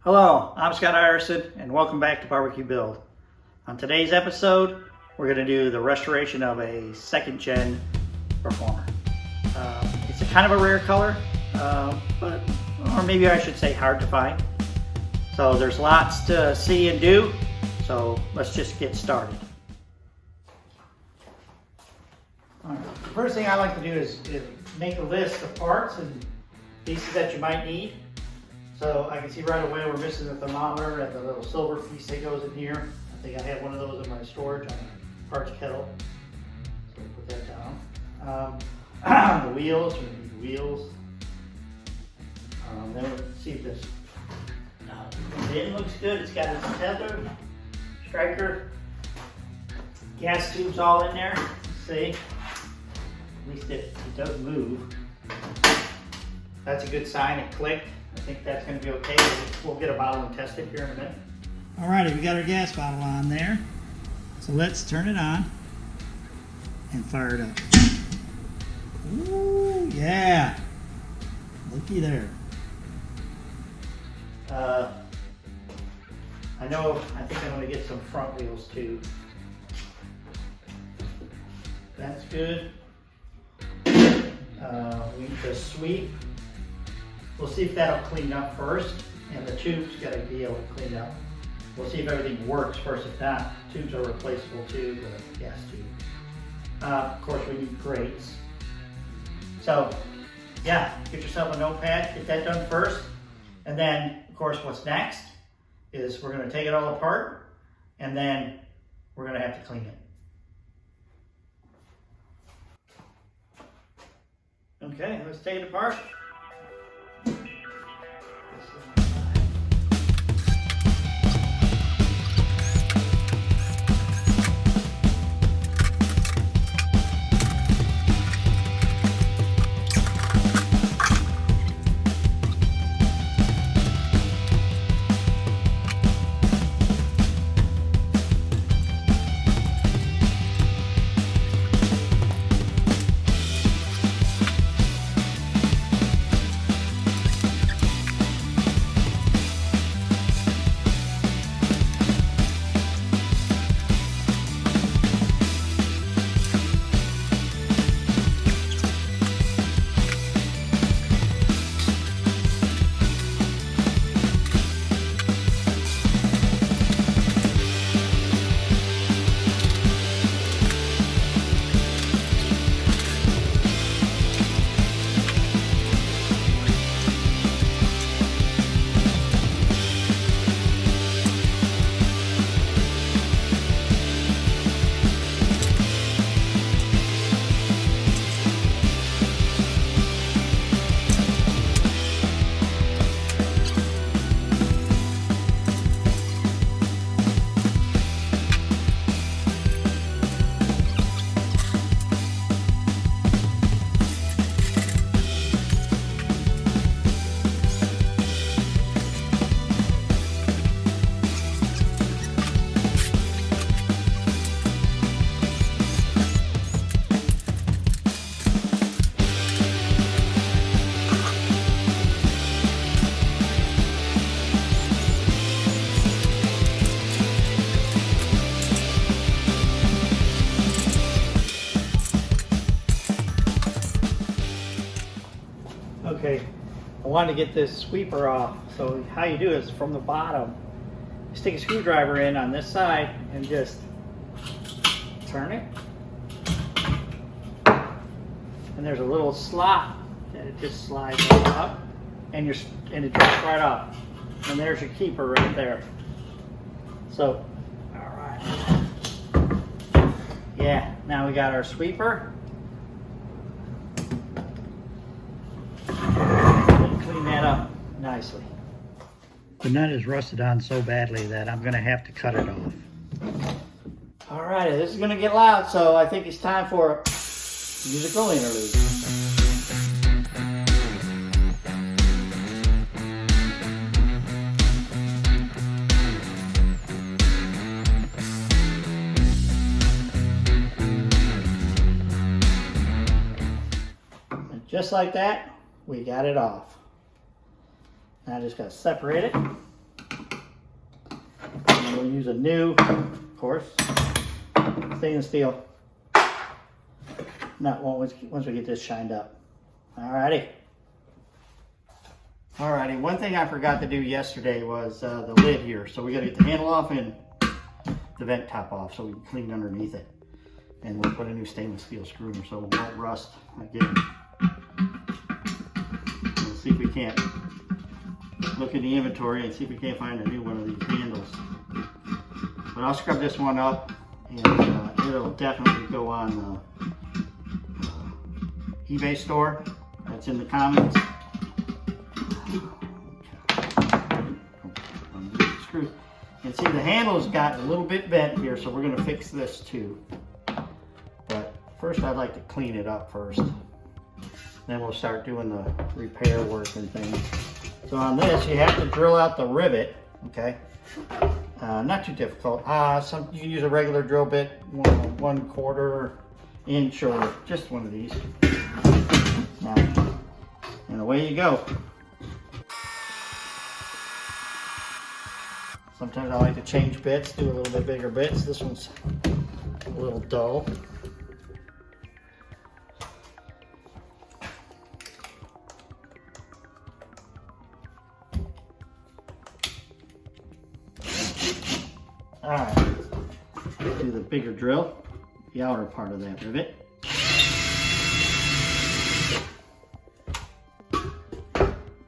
Hello, I'm Scott Ireson and welcome back to Barbecue Build. On today's episode, we're going to do the restoration of a second gen Performer. It's a kind of a rare color, or maybe I should say hard to find. So there's lots to see and do, so let's just get started. All right. The first thing I like to do is make a list of parts and pieces that you might need. So I can see right away we're missing the thermometer and the little silver piece that goes in here. I think I have one of those in my storage on a parts kettle. So we'll put that down. The wheels, we need the wheels. Then we'll see if this bin looks good. It's got its tether, striker, gas tubes all in there. Let's see. At least it does move. That's a good sign, it clicked. I think that's going to be okay. We'll get a bottle and test it here in a minute. Alrighty, we got our gas bottle on there. So let's turn it on and fire it up. Ooh, yeah. Looky there. I think I'm going to get some front wheels too. That's good. We need to sweep. We'll see if that'll clean up first, and the tubes got to be able to clean up. We'll see if everything works first. If not, tubes are replaceable too, the gas tube. Of course, we need grates. So, yeah, get yourself a notepad, get that done first. And then, of course, what's next is we're going to take it all apart, and then we're going to have to clean it. Okay, let's take it apart. Okay, I wanted to get this sweeper off. So how you do is from the bottom, you stick a screwdriver in on this side and just turn it. And there's a little slot that it just slides up, and it drops right off. And there's your keeper right there. So, all right. Yeah, now we got our sweeper. Clean that up nicely. The nut is rusted on so badly that I'm gonna have to cut it off. All right, this is gonna get loud, so I think it's time for a musical interlude. And just like that, we got it off. Now I just got to separate it. we'll use a new, of course, stainless steel. Not once we get this shined up. Alrighty. Alrighty, one thing I forgot to do yesterday was the lid here. So we gotta get the handle off and the vent top off so we can clean underneath it. And we'll put a new stainless steel screw in so it won't rust again. We'll see if we can't look in the inventory and see if we can't find a new one of these handles. But I'll scrub this one up and it'll definitely go on the eBay store. That's in the comments. Screw. And see, the handle's got a little bit bent here, so we're going to fix this too. But first I'd like to clean it up first. Then we'll start doing the repair work and things. So on this, you have to drill out the rivet, okay? Not too difficult. You can use a regular drill bit, 1/4 inch or just one of these. Now, and away you go. Sometimes I like to change bits, do a little bit bigger bits. This one's a little dull. All right, let's do the bigger drill, the outer part of that rivet.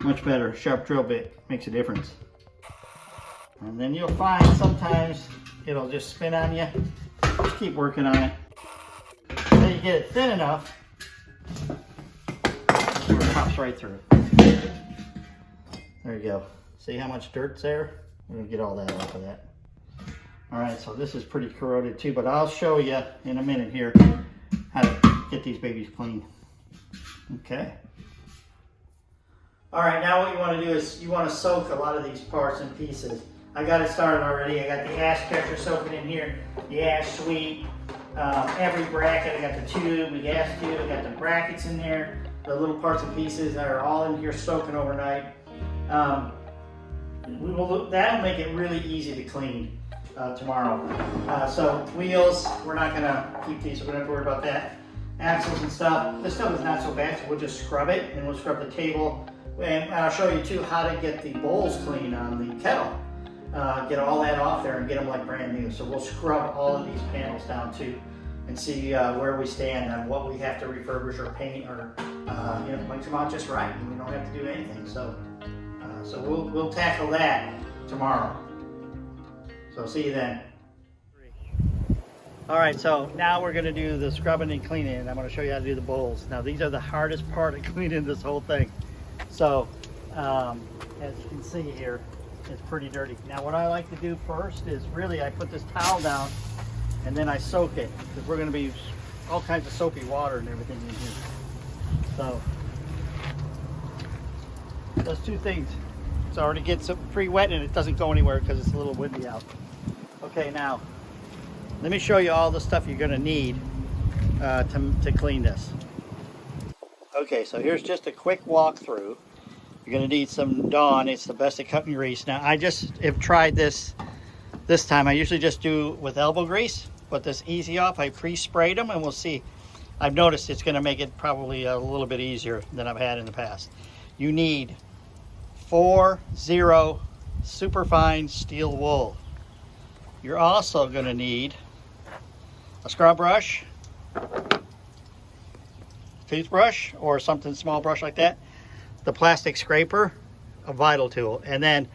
Much better, sharp drill bit makes a difference. And then you'll find sometimes it'll just spin on you. Just keep working on it. Then you get it thin enough where it pops right through. There you go. See how much dirt's there? We're gonna get all that off of that. All right, so this is pretty corroded too, but I'll show you in a minute here how to get these babies clean. Okay. All right, now what you want to do is you want to soak a lot of these parts and pieces. I got it started already. I got the ash catcher soaking in here, the ash sweep, every bracket. I got the tube, the gas tube, I got the brackets in there, the little parts and pieces that are all in here soaking overnight. That'll make it really easy to clean tomorrow. So wheels, we're not gonna keep these, so we don't have to worry about that. Axles and stuff, this stuff is not so bad, so we'll just scrub it and we'll scrub the table. And I'll show you too how to get the bowls clean on the kettle. Get all that off there and get them like brand new. So we'll scrub all of these panels down too and see where we stand on what we have to refurbish or paint or make them out just right and we don't have to do anything. So we'll tackle that tomorrow. So see you then. All right, so now we're gonna do the scrubbing and cleaning and I'm gonna show you how to do the bowls. Now these are the hardest part of cleaning this whole thing. So as you can see here, it's pretty dirty. Now what I like to do first is really I put this towel down and then I soak it because we're gonna be all kinds of soapy water and everything in here. So those two things. It already gets pretty wet and it doesn't go anywhere because it's a little windy out. Okay, now let me show you all the stuff you're gonna need to clean this. Okay, so here's just a quick walkthrough. You're gonna need some Dawn. It's the best at cutting grease. Now I just have tried this time. I usually just do with elbow grease, but this Easy Off, I pre-sprayed them and we'll see. I've noticed it's gonna make it probably a little bit easier than I've had in the past. You need 4-0 superfine steel wool. You're also gonna need a scrub brush, toothbrush, or something small brush like that, the plastic scraper, a vital tool, and then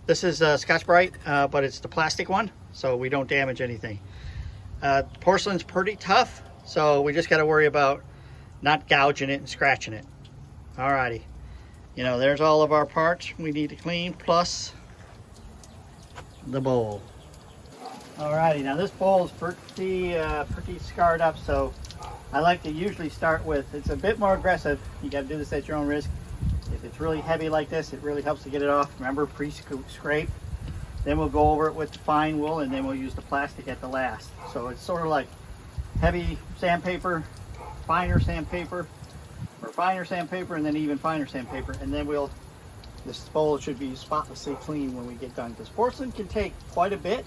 this is Scotch-Brite, but it's the plastic one, so we don't damage anything. Porcelain's pretty tough, so we just got to worry about not gouging it and scratching it. Alrighty, there's all of our parts we need to clean, plus the bowl. Alrighty, now this bowl is pretty scarred up, so I like to usually start with, it's a bit more aggressive. You got to do this at your own risk. If it's really heavy like this, it really helps to get it off. Remember, pre-scrape. Then we'll go over it with the fine wool, and then we'll use the plastic at the last. So it's sort of like heavy sandpaper, finer sandpaper, or finer sandpaper, and then even finer sandpaper. And then this bowl should be spotlessly clean when we get done. Because porcelain can take quite a bit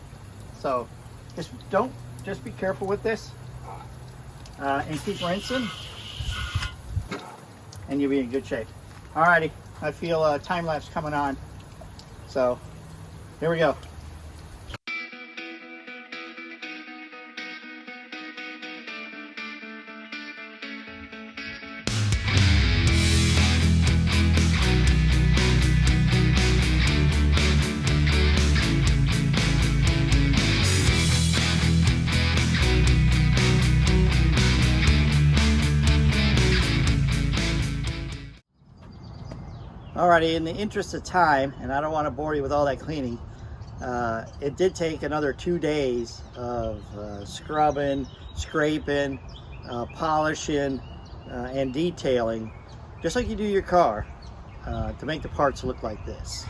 So just be careful with this and keep rinsing, and you'll be in good shape. Alrighty, I feel a time lapse coming on. So here we go. Alrighty, in the interest of time, and I don't want to bore you with all that cleaning, it did take another 2 days of scrubbing, scraping, polishing, and detailing, just like you do your car, to make the parts look like this.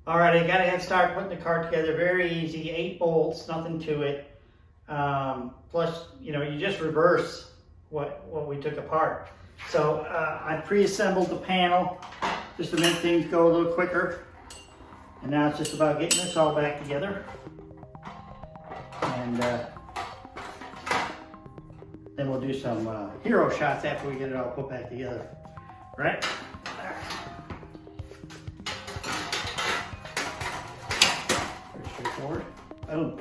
Alright, I got to start putting the car together. Very easy, 8 bolts, nothing to it. Plus, you know, you just reverse what we took apart. So I pre-assembled the panel just to make things go a little quicker. And now it's just about getting this all back together. And then we'll do some hero shots after we get it all put back together. Right? Straightforward. Oh.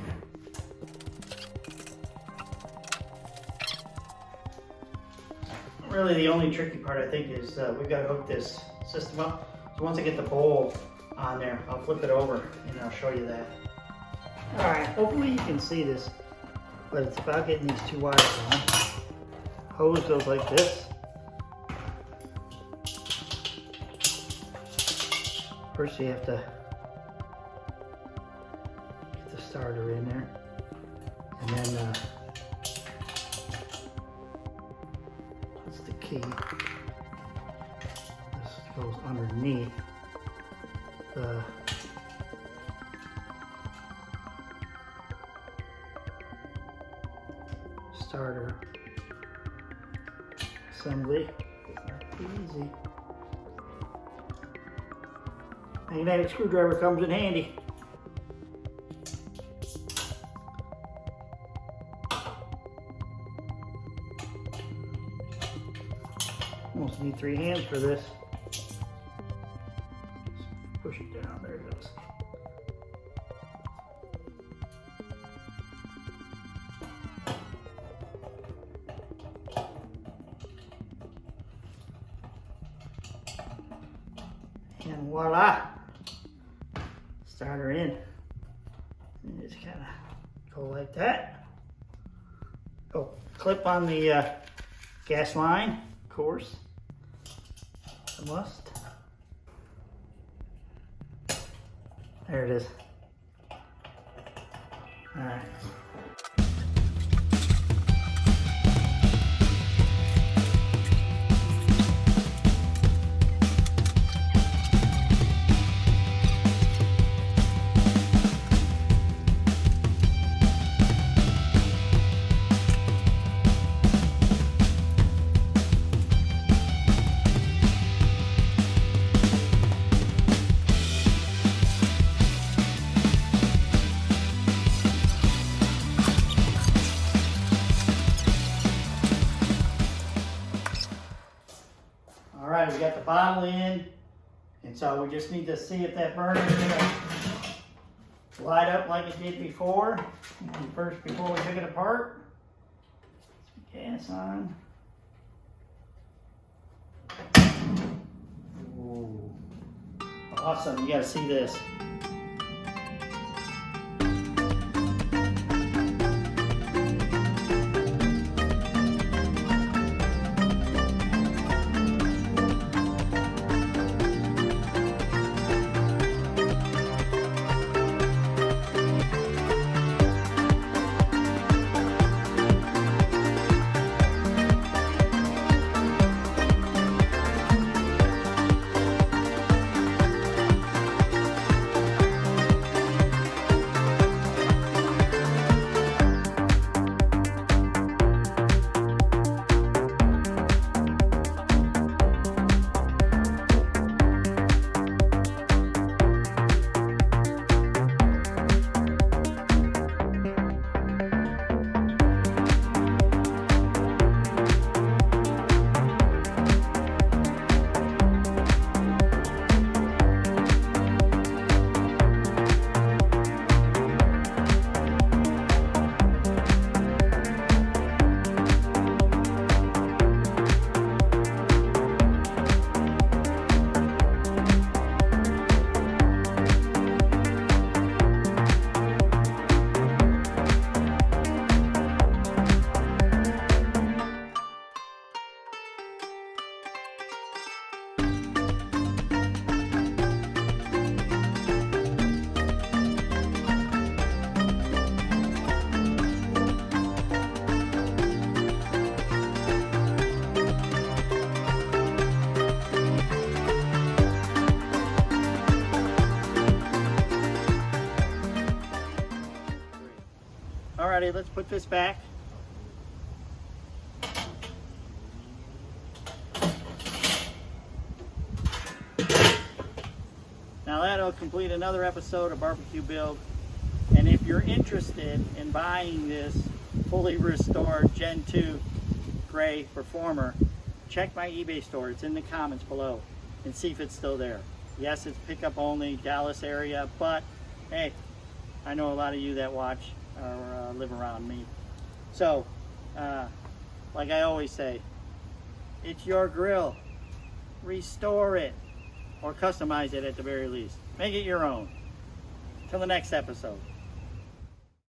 Really, the only tricky part I think is we've got to hook this system up. So once I get the bowl on there, I'll flip it over and I'll show you that. All right, hopefully you can see this, but it's about getting these 2 wires on. Hose goes like this. First you have to get the starter in there, and then that's the key. This goes underneath the starter assembly. It's not too easy. Magnetic screwdriver comes in handy. Almost need 3 hands for this. Push it down, there it goes. And voila! Starter in. And just kind of go like that. Oh, clip on the gas line, of course. A must. There it is. All right. Alright, we got the bottle in, and so we just need to see if that burner is going to light up like it did before. And first, before we took it apart, gas on. Ooh. Awesome, you got to see this. Alrighty, let's put this back. Now that'll complete another episode of Barbecue Build. And if you're interested in buying this fully restored Gen 2 gray Performer, check my eBay store. It's in the comments below and see if it's still there. Yes, it's pickup only, Dallas area, but hey, I know a lot of you that watch or live around me. So, like I always say, it's your grill. Restore it or customize it at the very least. Make it your own. Till the next episode.